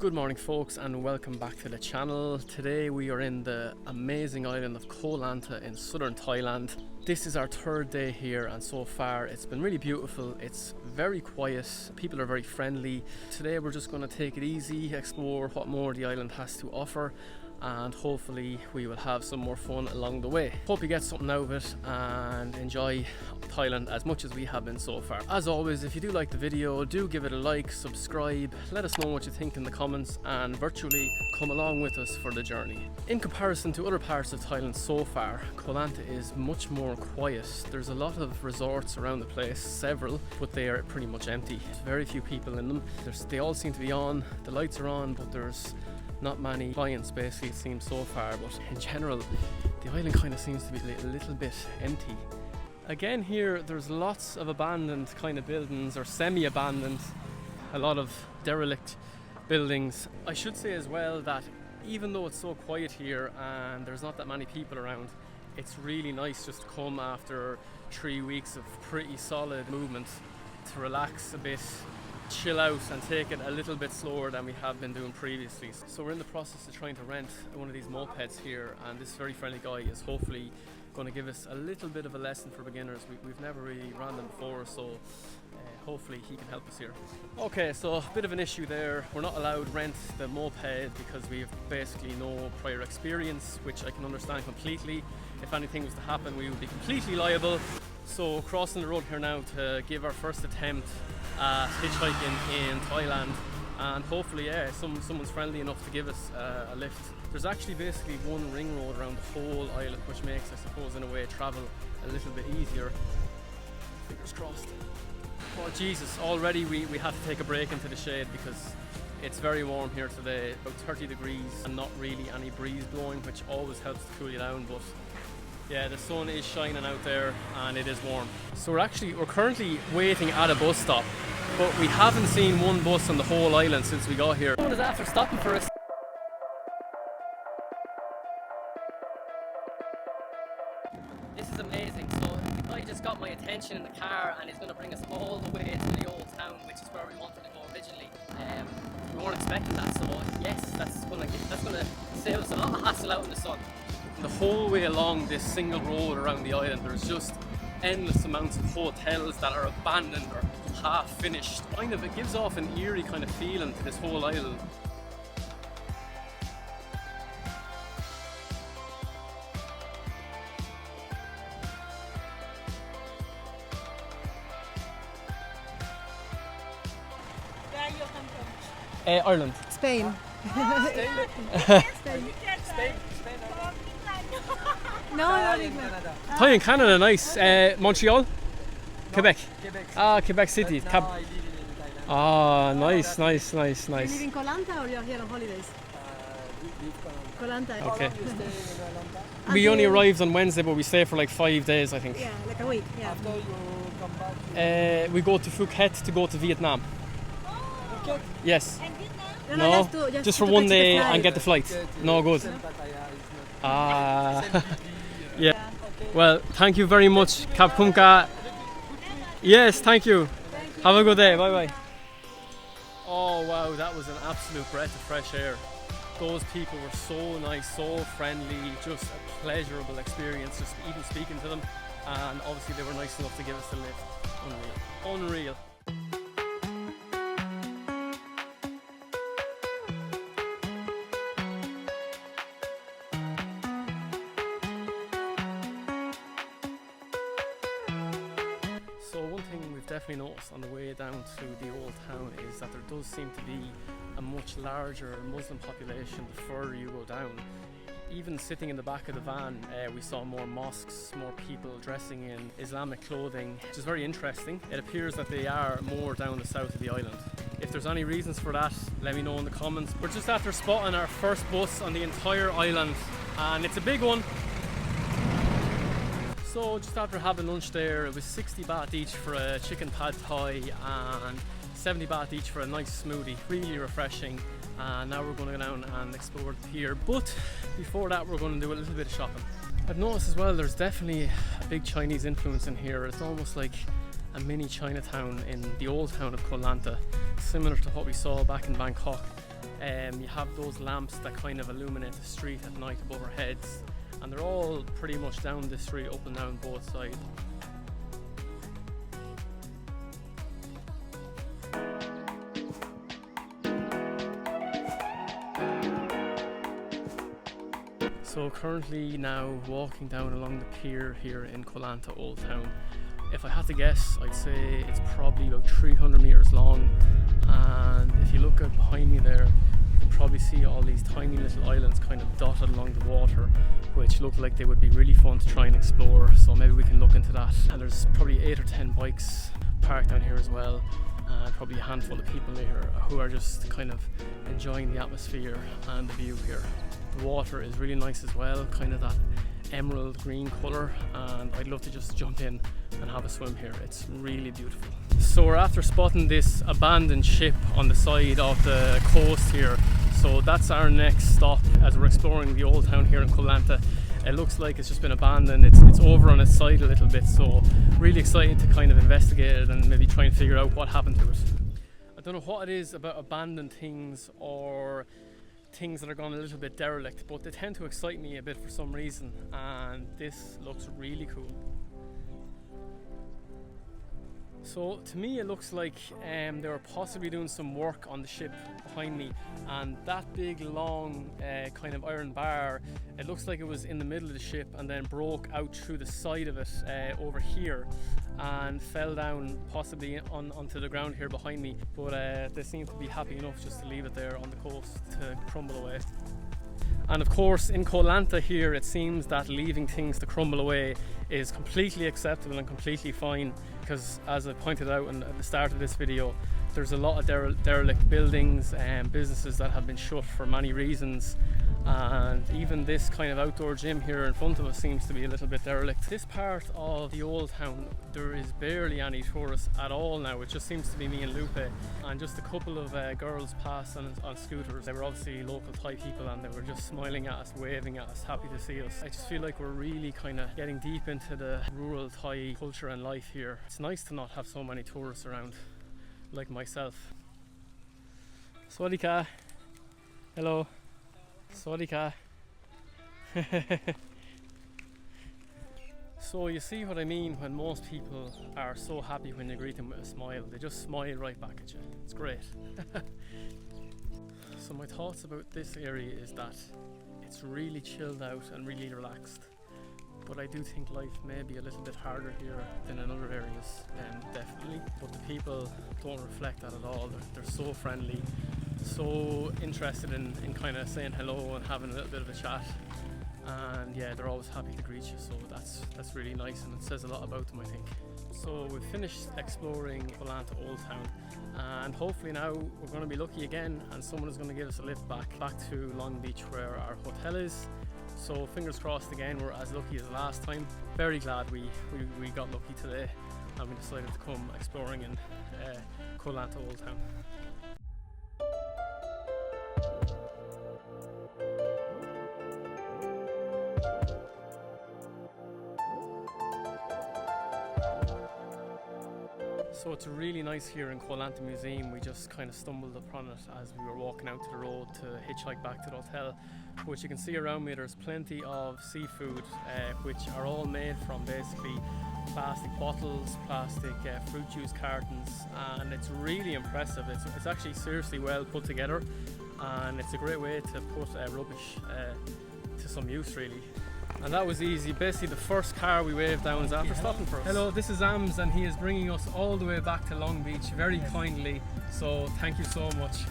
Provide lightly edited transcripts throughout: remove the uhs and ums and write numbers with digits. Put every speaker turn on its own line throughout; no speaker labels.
Good morning folks, and welcome back to the channel. Today we are in the amazing island of Koh Lanta in southern Thailand. This is our third day here, and so far it's been really beautiful. It's very quiet, people are very friendly. Today we're just going to take it easy, explore what more the island has to offer, and hopefully we will have some more fun along the way. Hope you get something out of it and enjoy Thailand as much as we have been so far. As always, if you do like the video, do give it a like, subscribe, let us know what you think in the comments, and virtually come along with us for the journey. In comparison to other parts of Thailand so far, Koh Lanta is much more quiet. There's a lot of resorts around the place, several, but they are pretty much empty. There's very few people in them. They all seem to be on, the lights are on, but there's not many clients basically, it seems so far. But in general, the island kind of seems to be a little bit empty. Again here, there's lots of abandoned kind of buildings, or semi-abandoned, a lot of derelict buildings. I should say as well that even though it's so quiet here and there's not that many people around, it's really nice just to come after 3 weeks of pretty solid movement to relax a bit, chill out and take it a little bit slower than we have been doing previously. So we're in the process of trying to rent one of these mopeds here, and this very friendly guy is hopefully going to give us a little bit of a lesson for beginners. We've never really ran them before, so hopefully he can help us here. Okay, so a bit of an issue there. We're not allowed rent the moped because we have basically no prior experience, which I can understand completely. If anything was to happen, we would be completely liable. So crossing the road here now to give our first attempt at hitchhiking in Thailand, and hopefully someone's friendly enough to give us a lift. There's actually basically one ring road around the whole island, which makes, I suppose, in a way, travel a little bit easier. Fingers crossed. Oh Jesus, already we had to take a break into the shade because it's very warm here today, about 30 degrees, and not really any breeze blowing, which always helps to cool you down. But yeah, the sun is shining out there and it is warm. So we're currently waiting at a bus stop, but we haven't seen one bus on the whole island since we got here. What is after stopping for us? This is amazing. So the guy just got my attention in the car and he's going to bring us all the way to the old town, which is where we wanted to go originally. We weren't expecting that, so yes, that's going to save us a lot of hassle out in the sun. The whole way along this single road around the island, there's just endless amounts of hotels that are abandoned or half finished. It gives off an eerie kind of feeling to this whole island.
Where you come from?
Ireland.
Spain.
Spain.
No, not England.
Thai and Canada, nice. Montreal? Quebec. Ah, Quebec City.
Now I live in Thailand.
Ah, nice.
You live in Koh Lanta or you're here on holidays? Koh Lanta.
How
Okay.
long you stay in Koh Lanta?
We only arrived on Wednesday, but we stay for like 5 days, I think.
Yeah, like a week. Yeah.
After you come back,
We go to Phuket to go to Vietnam.
Phuket.
Yes.
And Vietnam?
No, just for one day and get the flight. No good.
Same Pattaya is not
Ah,
same PP,
yeah.
Okay.
Well, thank you very much, Kap Kumka. Yes, thank you. Have a good day. Bye bye. Oh wow, that was an absolute breath of fresh air. Those people were so nice, so friendly, just a pleasurable experience just even speaking to them, and obviously they were nice enough to give us the lift. Unreal. So one thing we've definitely noticed on the way down to the old town is that there does seem to be a much larger Muslim population the further you go down. Even sitting in the back of the van, we saw more mosques, more people dressing in Islamic clothing, which is very interesting. It appears that they are more down the south of the island. If there's any reasons for that, let me know in the comments. We're just after spotting our first bus on the entire island, and it's a big one. So just after having lunch there, it was 60 baht each for a chicken pad thai and 70 baht each for a nice smoothie. Really refreshing. And now we're going to go down and explore the pier, but before that we're going to do a little bit of shopping. I've noticed as well there's definitely a big Chinese influence in here. It's almost like a mini Chinatown in the old town of Koh Lanta, similar to what we saw back in Bangkok. You have those lamps that kind of illuminate the street at night above our heads, and they're all pretty much down the street, up and down both sides. So currently now walking down along the pier here in Koh Lanta Old Town. If I had to guess, I'd say it's probably about 300 meters long, and if you look out behind me there, you can probably see all these tiny little islands kind of dotted along the water, which look like they would be really fun to try and explore, so maybe we can look into that. And there's probably 8 or 10 bikes parked down here as well, and probably a handful of people here who are just kind of enjoying the atmosphere and the view here. The water is really nice as well, kind of that emerald green colour, and I'd love to just jump in and have a swim here. It's really beautiful. So we're after spotting this abandoned ship on the side of the coast here, so that's our next stop as we're exploring the old town here in Koh Lanta. It looks like it's just been abandoned, it's over on its side a little bit, so really excited to kind of investigate it and maybe try and figure out what happened to it. I don't know what it is about abandoned things or things that are gone a little bit derelict, but they tend to excite me a bit for some reason, and this looks really cool. So to me it looks like they were possibly doing some work on the ship behind me, and that big long kind of iron bar, it looks like it was in the middle of the ship and then broke out through the side of it over here and fell down possibly onto the ground here behind me, but they seem to be happy enough just to leave it there on the coast to crumble away. And of course in Koh Lanta here it seems that leaving things to crumble away is completely acceptable and completely fine, because as I pointed out at the start of this video, there's a lot of derelict buildings and businesses that have been shut for many reasons, and even this kind of outdoor gym here in front of us seems to be a little bit derelict. This part of the old town, there is barely any tourists at all now. It just seems to be me and Lupe and just a couple of girls pass on scooters. They were obviously local Thai people and they were just smiling at us, waving at us, happy to see us. I just feel like we're really kind of getting deep into the rural Thai culture and life here. It's nice to not have so many tourists around like myself. Sawadee ka. Hello. Sawadee ka. So you see what I mean when most people are so happy when you greet them with a smile. They just smile right back at you. It's great. So my thoughts about this area is that it's really chilled out and really relaxed. But I do think life may be a little bit harder here than in other areas, definitely. But the people don't reflect that at all. They're so friendly, so interested in kind of saying hello and having a little bit of a chat. And yeah, they're always happy to greet you, so that's really nice, and it says a lot about them, I think. So we've finished exploring Koh Lanta Old Town, and hopefully now we're going to be lucky again and someone is going to give us a lift back to Long Beach where our hotel is. So fingers crossed again, we're as lucky as last time. Very glad we got lucky today and we decided to come exploring in Koh Lanta Old Town. So it's really nice here in Koh Lanta Museum. We just kind of stumbled upon it as we were walking out to the road to hitchhike back to the hotel. Which you can see around me, there's plenty of seafood which are all made from basically plastic bottles, plastic fruit juice cartons, and it's really impressive. It's actually seriously well put together, and it's a great way to put rubbish to some use really. And that was easy. Basically the first car we waved down is after stopping for us. Hello, this is Ams and he is bringing us all the way back to Long Beach very kindly, so thank you so much.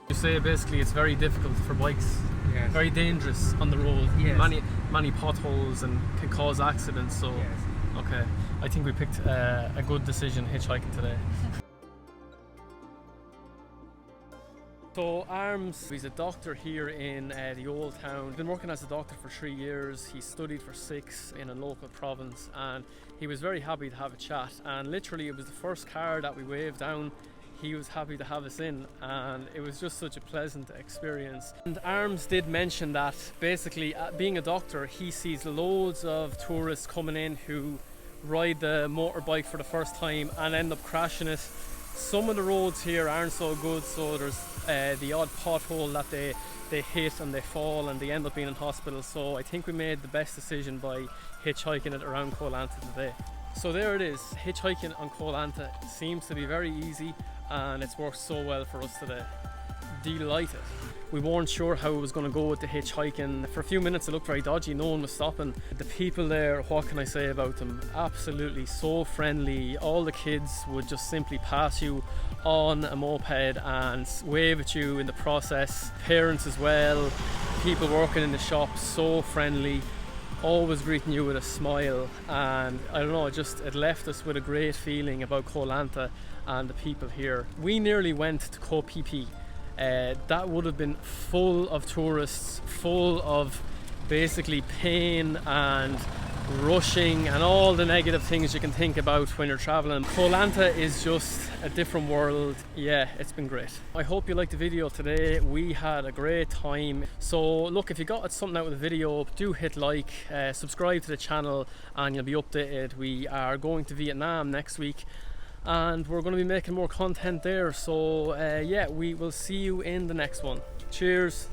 You say basically it's very difficult for bikes, yes. Very dangerous on the road, yes. Many potholes and can cause accidents, so yes. Okay, I think we picked a good decision hitchhiking today. So Arms, he's a doctor here in the old town. He's been working as a doctor for 3 years. He studied for 6 in a local province, and he was very happy to have a chat, and literally it was the first car that we waved down. He was happy to have us in, and it was just such a pleasant experience. And Arms did mention that basically being a doctor, he sees loads of tourists coming in who ride the motorbike for the first time and end up crashing it Some of the roads here aren't so good, so there's the odd pothole that they hit and they fall and they end up being in hospital. So I think we made the best decision by hitchhiking it around Koh Lanta today. So there it is, hitchhiking on Koh Lanta seems to be very easy and it's worked so well for us today. Delighted. We weren't sure how it was going to go with the hitchhiking. For a few minutes it looked very dodgy, no one was stopping. The people there, what can I say about them? Absolutely so friendly. All the kids would just simply pass you on a moped and wave at you in the process. Parents as well, people working in the shop, so friendly, always greeting you with a smile, and I don't know, it left us with a great feeling about Koh Lanta and the people here. We nearly went to Koh Phi. That would have been full of tourists, full of basically pain and rushing and all the negative things you can think about when you're traveling. Koh Lanta is just a different world. Yeah, it's been great. I hope you liked the video today. We had a great time. So look, if you got something out of the video, do hit like, subscribe to the channel and you'll be updated. We are going to Vietnam next week and we're going to be making more content there. So yeah, we will see you in the next one. Cheers.